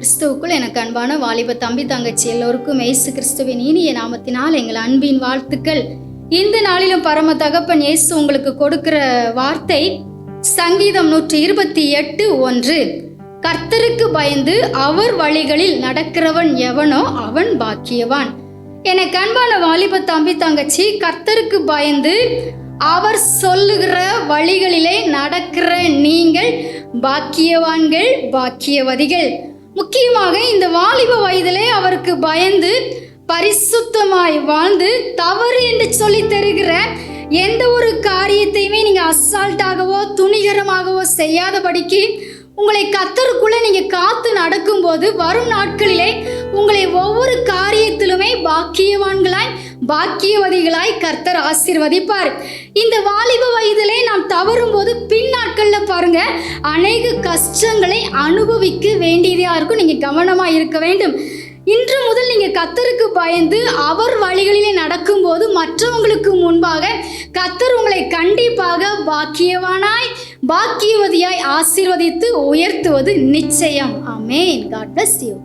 கிறிஸ்துவுக்குள் எனக்கு அன்பான வாலிப தம்பி தங்கச்சி எல்லோருக்கும் இயேசு கிறிஸ்துவின் இனிய நாமத்தினால் எங்கள் அன்பின் வாழ்த்துக்கள். இந்த நாளிலும் பரம தகப்பன் இயேசு உங்களுக்கு கொடுக்கிற வார்த்தை சங்கீதம் 128:1. கர்த்தருக்கு பயந்து அவர் வழிகளில் நடக்கிறவன் எவனோ அவன் பாக்கியவான். எனக்கு அன்பான வாலிப தம்பி தங்கச்சி, கர்த்தருக்கு பயந்து அவர் சொல்லுகிற வழிகளிலே நடக்கிற நீங்கள் பாக்கியவான்கள், பாக்கியவதிகள். முக்கியமாக இந்த வாலிப வயதிலே அவருக்கு பயந்து பரிசுத்தமாய் வாழ்ந்து தவறு என்று சொல்லி தருகிற எந்த ஒரு காரியத்தையுமே நீங்க அசால்ட்டாகவோ துணிகரமாகவோ செய்யாதபடிக்கு உங்களை கர்த்தருக்குள்ள நீங்க காத்து நடக்கும்போது வரும் நாட்களிலே உங்களை ஒவ்வொரு காரியத்திலுமே பாக்கியவான்களாய், பாக்கியவதிகளாய் கர்த்தர் ஆசீர்வதிப்பார். இந்த வாலிப வயதிலே நாம் தவறும் போது பின் நாட்கள்ல பாருங்க அநேக கஷ்டங்களை அனுபவிக்க வேண்டியதா இருக்கும். நீங்க கவனமா இருக்க வேண்டும். இன்று முதல் நீங்க கர்த்தருக்கு பயந்து அவர் வழிகளிலே நடக்கும்போது மற்றவங்களுக்கு முன்பாக கர்த்தர் உங்களை கண்டிப்பாக பாக்கியவானாய், பாக்கியவதியாய் ஆசீர்வதித்து உயர்த்துவது நிச்சயம். ஆமென். God bless you.